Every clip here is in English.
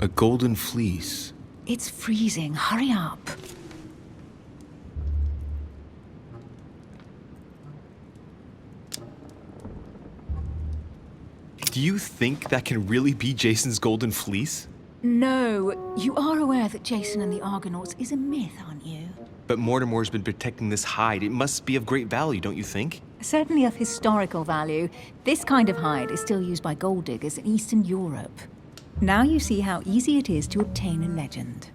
A golden fleece. It's freezing. Hurry up. Do you think that can really be Jason's golden fleece? No, you are aware that Jason and the Argonauts is a myth, aren't you? But Mortimer's been protecting this hide. It must be of great value, don't you think? Certainly of historical value. This kind of hide is still used by gold diggers in Eastern Europe. Now you see how easy it is to obtain a legend.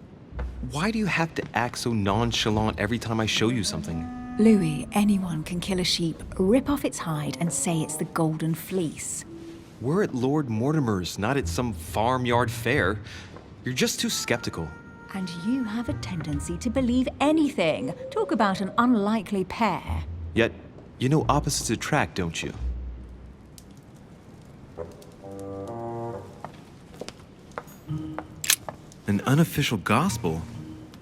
Why do you have to act so nonchalant every time I show you something? Louis, anyone can kill a sheep, rip off its hide, and say it's the Golden Fleece. We're at Lord Mortimer's, not at some farmyard fair. You're just too skeptical. And you have a tendency to believe anything. Talk about an unlikely pair. Yet, you know opposites attract, don't you? An unofficial gospel?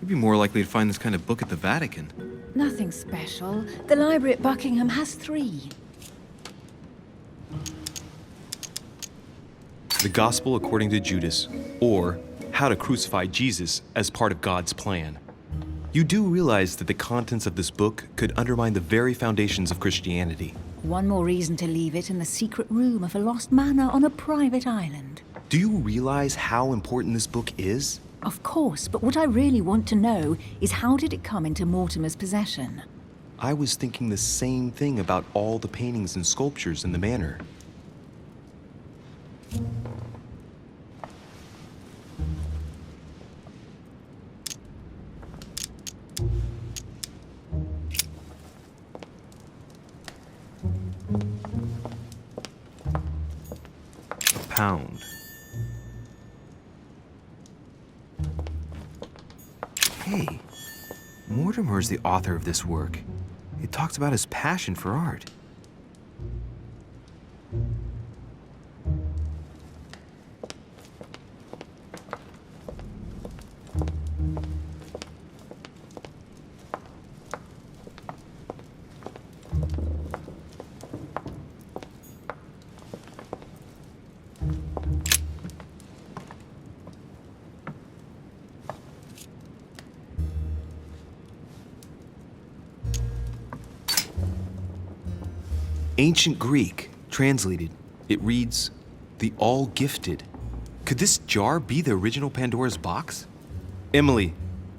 You'd be more likely to find this kind of book at the Vatican. Nothing special. The library at Buckingham has 3. The Gospel according to Judas, or How to Crucify Jesus as part of God's plan. You do realize that the contents of this book could undermine the very foundations of Christianity. One more reason to leave it in the secret room of a lost manor on a private island. Do you realize how important this book is? Of course, but what I really want to know is how did it come into Mortimer's possession? I was thinking the same thing about all the paintings and sculptures in the manor. Pound. Hey, Mortimer's the author of this work. It talks about his passion for art. Ancient Greek, translated. It reads, "The All-Gifted." Could this jar be the original Pandora's box? Emily,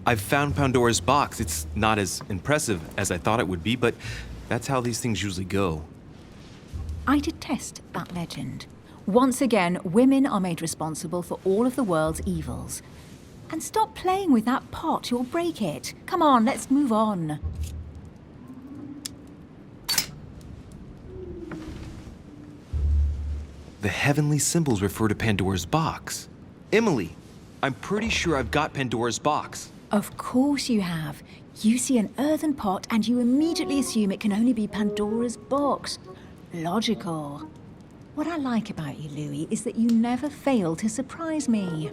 I've found Pandora's box. It's not as impressive as I thought it would be, but that's how these things usually go. I detest that legend. Once again, women are made responsible for all of the world's evils. And stop playing with that pot, you'll break it. Come on, let's move on. The heavenly symbols refer to Pandora's box. Emily, I'm pretty sure I've got Pandora's box. Of course you have. You see an earthen pot and you immediately assume it can only be Pandora's box. Logical. What I like about you, Louis, is that you never fail to surprise me.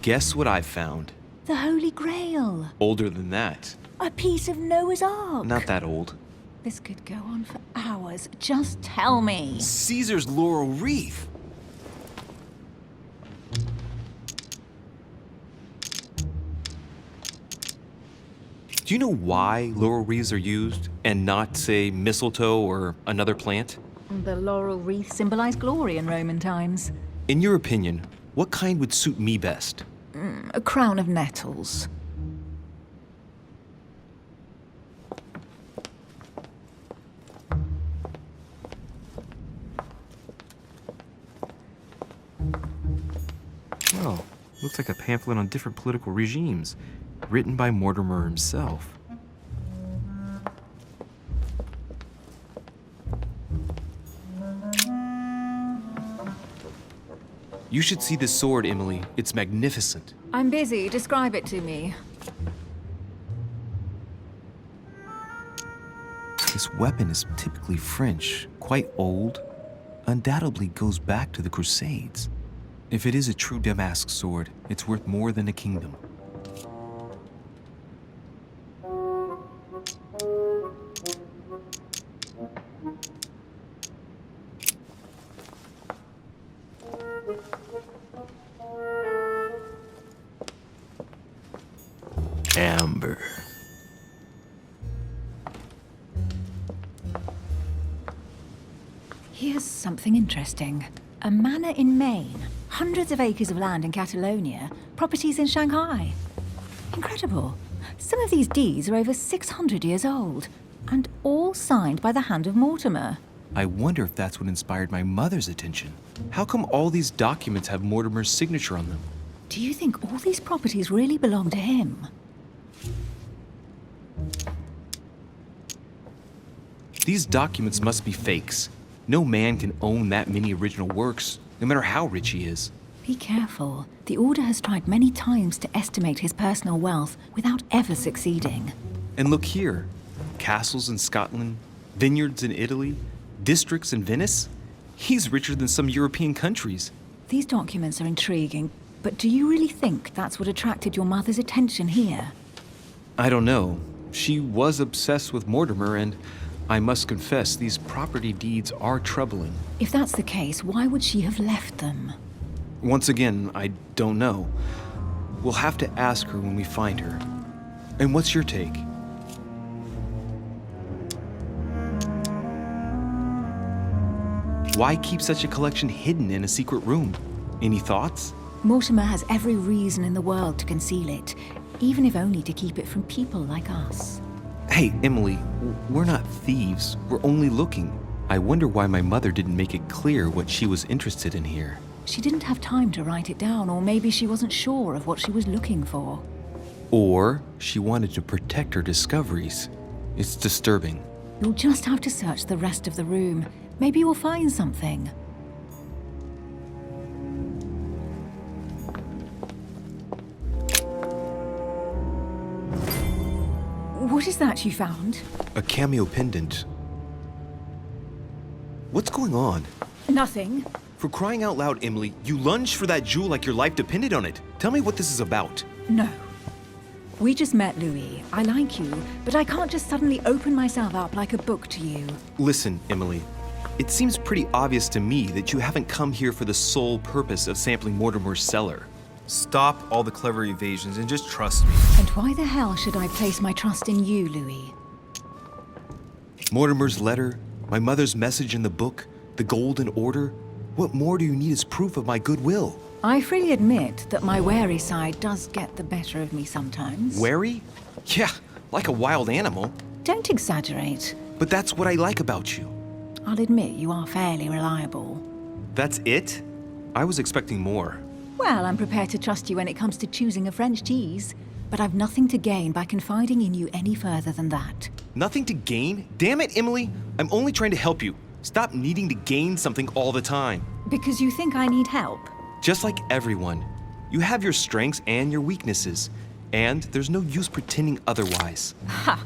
Guess what I found? The Holy Grail. Older than that. A piece of Noah's Ark. Not that old. This could go on for hours. Just tell me. Caesar's laurel wreath. Do you know why laurel wreaths are used and not, say, mistletoe or another plant? The laurel wreath symbolized glory in Roman times. In your opinion, what kind would suit me best? A crown of nettles. Well, looks like a pamphlet on different political regimes, written by Mortimer himself. You should see this sword, Emily. It's magnificent. I'm busy. Describe it to me. This weapon is typically French, quite old, undoubtedly goes back to the Crusades. If it is a true Damask sword, it's worth more than a kingdom. Amber. Here's something interesting. A manor in Maine, hundreds of acres of land in Catalonia, properties in Shanghai. Incredible. Some of these deeds are over 600 years old, and all signed by the hand of Mortimer. I wonder if that's what inspired my mother's attention. How come all these documents have Mortimer's signature on them? Do you think all these properties really belong to him? These documents must be fakes. No man can own that many original works, no matter how rich he is. Be careful. The Order has tried many times to estimate his personal wealth without ever succeeding. And look here. Castles in Scotland, vineyards in Italy, districts in Venice. He's richer than some European countries. These documents are intriguing, but do you really think that's what attracted your mother's attention here? I don't know. She was obsessed with Mortimer, and I must confess, these property deeds are troubling. If that's the case, why would she have left them? Once again, I don't know. We'll have to ask her when we find her. And what's your take? Why keep such a collection hidden in a secret room? Any thoughts? Mortimer has every reason in the world to conceal it, even if only to keep it from people like us. Hey, Emily, we're not thieves. We're only looking. I wonder why my mother didn't make it clear what she was interested in here. She didn't have time to write it down, or maybe she wasn't sure of what she was looking for. Or she wanted to protect her discoveries. It's disturbing. You'll just have to search the rest of the room. Maybe you'll find something. What is that you found? A cameo pendant. What's going on? Nothing. For crying out loud, Emily, you lunged for that jewel like your life depended on it. Tell me what this is about. No. We just met, Louis. I like you, but I can't just suddenly open myself up like a book to you. Listen, Emily. It seems pretty obvious to me that you haven't come here for the sole purpose of sampling Mortimer's cellar. Stop all the clever evasions and just trust me. And why the hell should I place my trust in you, Louis? Mortimer's letter, my mother's message in the book, the Golden Order. What more do you need as proof of my goodwill? I freely admit that my wary side does get the better of me sometimes. Wary? Yeah, like a wild animal. Don't exaggerate. But that's what I like about you. I'll admit you are fairly reliable. That's it? I was expecting more. Well, I'm prepared to trust you when it comes to choosing a French cheese, but I've nothing to gain by confiding in you any further than that. Nothing to gain? Damn it, Emily! I'm only trying to help you. Stop needing to gain something all the time. Because you think I need help? Just like everyone. You have your strengths and your weaknesses, and there's no use pretending otherwise. Ha!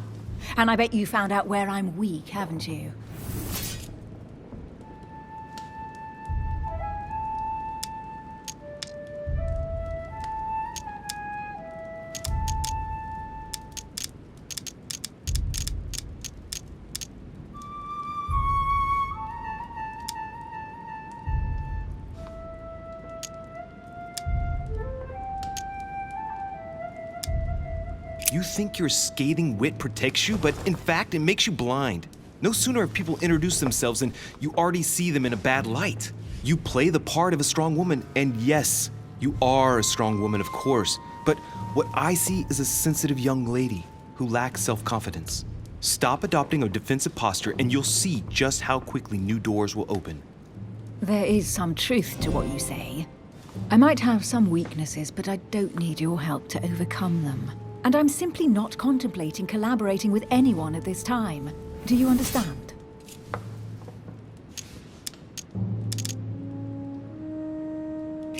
And I bet you found out where I'm weak, haven't you? You think your scathing wit protects you, but in fact, it makes you blind. No sooner have people introduced themselves than you already see them in a bad light. You play the part of a strong woman, and yes, you are a strong woman, of course, but what I see is a sensitive young lady who lacks self-confidence. Stop adopting a defensive posture, and you'll see just how quickly new doors will open. There is some truth to what you say. I might have some weaknesses, but I don't need your help to overcome them. And I'm simply not contemplating collaborating with anyone at this time. Do you understand?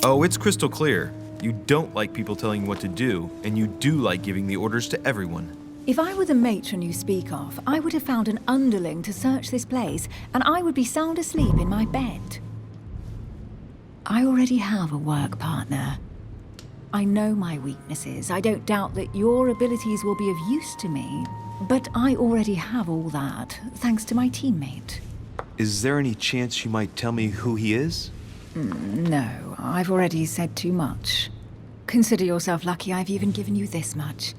Oh, it's crystal clear. You don't like people telling you what to do, and you do like giving the orders to everyone. If I were the matron you speak of, I would have found an underling to search this place, and I would be sound asleep in my bed. I already have a work partner. I know my weaknesses. I don't doubt that your abilities will be of use to me, but I already have all that, thanks to my teammate. Is there any chance you might tell me who he is? No, I've already said too much. Consider yourself lucky I've even given you this much.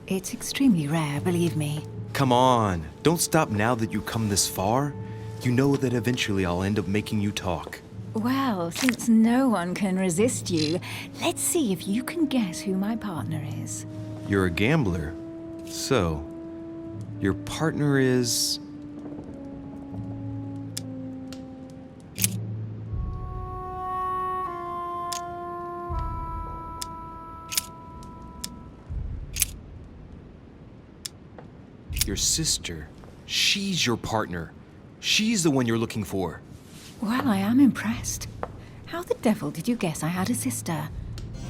It's extremely rare, believe me. Come on, don't stop now that you've come this far. You know that eventually I'll end up making you talk. Well, since no one can resist you, let's see if you can guess who my partner is. You're a gambler. So, your partner is... Your sister. She's your partner. She's the one you're looking for. Well, I am impressed. How the devil did you guess I had a sister?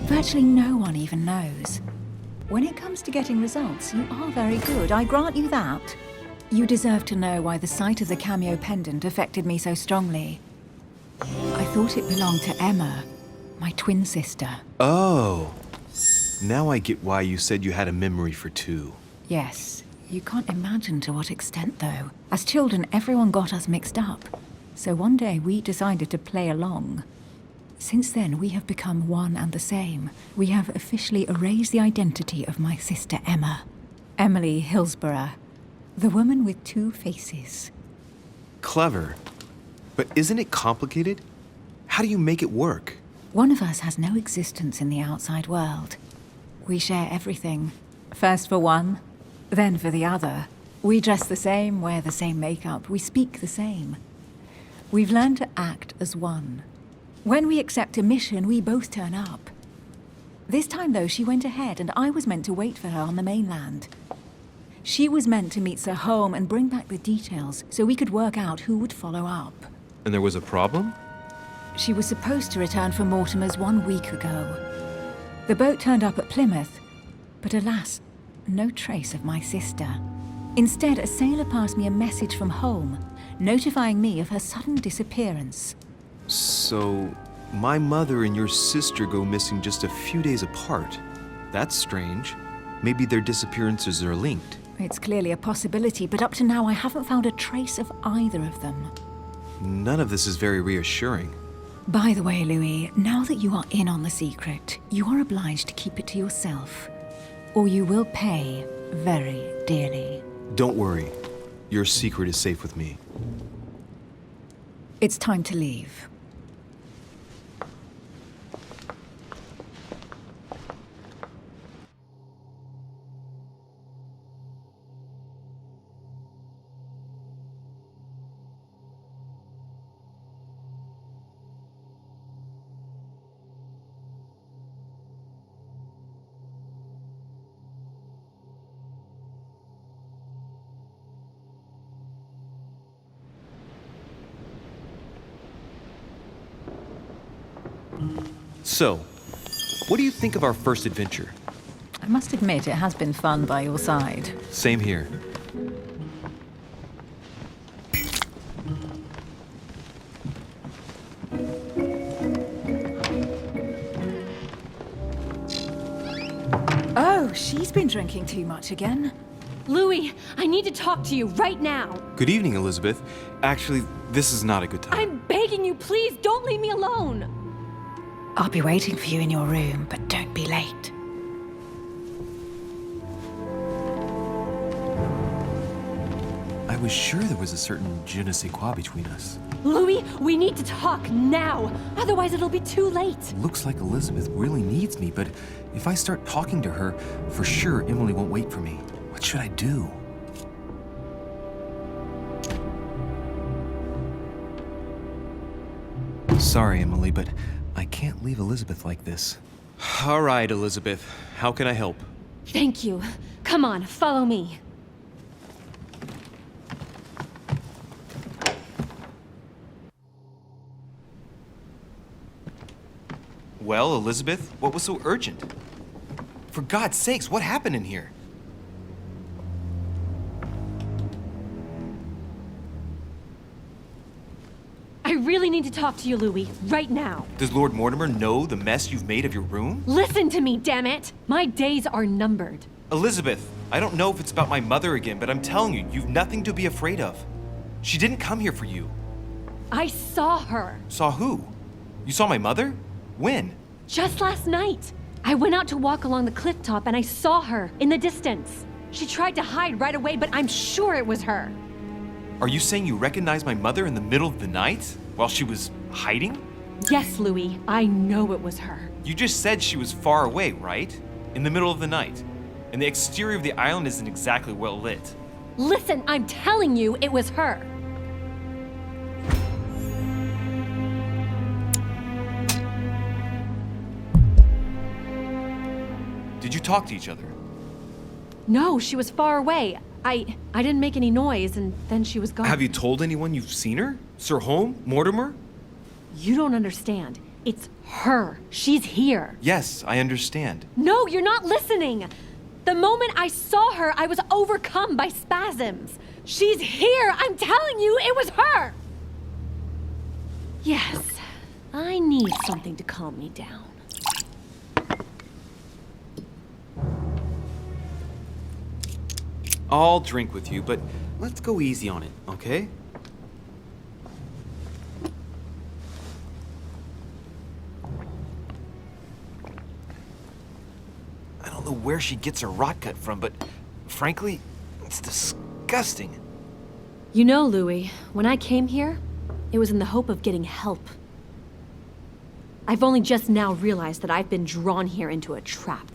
Virtually no one even knows. When it comes to getting results, you are very good, I grant you that. You deserve to know why the sight of the cameo pendant affected me so strongly. I thought it belonged to Emma, my twin sister. Oh. Now I get why you said you had a memory for two. Yes, you can't imagine to what extent, though. As children, everyone got us mixed up. So one day we decided to play along. Since then, we have become one and the same. We have officially erased the identity of my sister Emma. Emily Hillsborough. The woman with two faces. Clever. But isn't it complicated? How do you make it work? One of us has no existence in the outside world. We share everything. First for one, then for the other. We dress the same, wear the same makeup, we speak the same. We've learned to act as one. When we accept a mission, we both turn up. This time, though, she went ahead and I was meant to wait for her on the mainland. She was meant to meet Sir Home and bring back the details so we could work out who would follow up. And there was a problem? She was supposed to return from Mortimer's 1 week ago. The boat turned up at Plymouth, but alas, no trace of my sister. Instead, a sailor passed me a message from home, notifying me of her sudden disappearance. So, my mother and your sister go missing just a few days apart. That's strange. Maybe their disappearances are linked. It's clearly a possibility, but up to now I haven't found a trace of either of them. None of this is very reassuring. By the way, Louis, now that you are in on the secret, you are obliged to keep it to yourself, or you will pay very dearly. Don't worry. Your secret is safe with me. It's time to leave. So, what do you think of our first adventure? I must admit, it has been fun by your side. Same here. Oh, she's been drinking too much again. Louis, I need to talk to you right now. Good evening, Elizabeth. Actually, this is not a good time. I'm begging you, please don't leave me alone. I'll be waiting for you in your room, but don't be late. I was sure there was a certain je ne sais quoi between us. Louis, we need to talk now. Otherwise, it'll be too late. Looks like Elizabeth really needs me, but if I start talking to her, for sure Emily won't wait for me. What should I do? Sorry, Emily, but I can't leave Elizabeth like this. All right, Elizabeth. How can I help? Thank you. Come on, follow me. Well, Elizabeth, what was so urgent? For God's sakes, what happened in here? I really need to talk to you, Louis, right now. Does Lord Mortimer know the mess you've made of your room? Listen to me, damn it! My days are numbered. Elizabeth, I don't know if it's about my mother again, but I'm telling you, you've nothing to be afraid of. She didn't come here for you. I saw her. Saw who? You saw my mother? When? Just last night. I went out to walk along the cliff top and I saw her in the distance. She tried to hide right away, but I'm sure it was her. Are you saying you recognized my mother in the middle of the night while she was hiding? Yes, Louis, I know it was her. You just said she was far away, right? In the middle of the night. And the exterior of the island isn't exactly well lit. Listen, I'm telling you it was her. Did you talk to each other? No, she was far away. I didn't make any noise and then she was gone. Have you told anyone you've seen her? Sir Holm? Mortimer? You don't understand. It's her. She's here. Yes, I understand. No, you're not listening. The moment I saw her, I was overcome by spasms. She's here. I'm telling you, it was her. Yes, I need something to calm me down. I'll drink with you, but let's go easy on it, okay? I don't know where she gets her rot gut from, but frankly, it's disgusting. You know, Louis, when I came here, it was in the hope of getting help. I've only just now realized that I've been drawn here into a trap.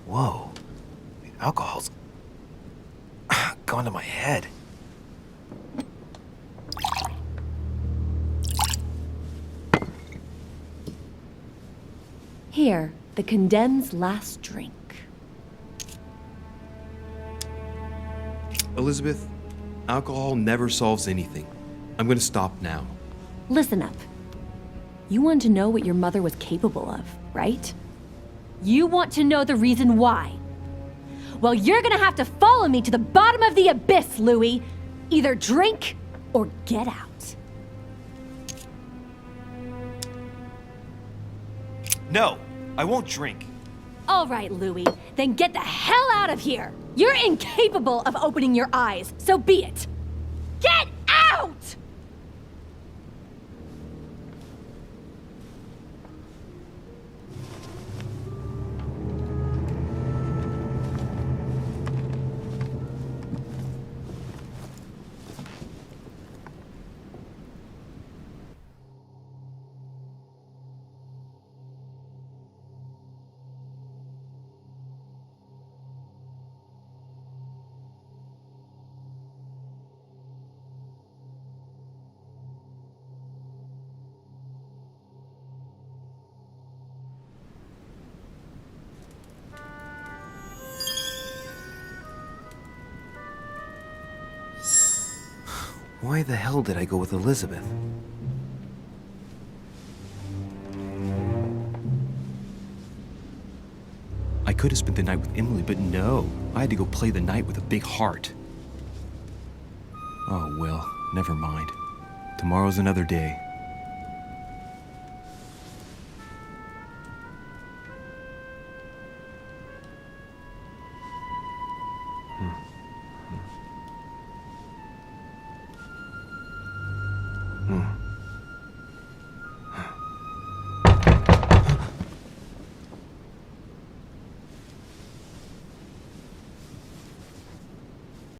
Whoa. The alcohol's gone to my head. Here, the condemned's last drink. Elizabeth, alcohol never solves anything. I'm gonna stop now. Listen up. You want to know what your mother was capable of, right? You want to know the reason why. Well, you're gonna have to follow me to the bottom of the abyss, Louis. Either drink or get out. No, I won't drink. All right, Louis, then get the hell out of here. You're incapable of opening your eyes, so be it. Get out! Why the hell did I go with Elizabeth? I could have spent the night with Emily, but no. I had to go play the night with a big heart. Oh, well, never mind. Tomorrow's another day. Hmm.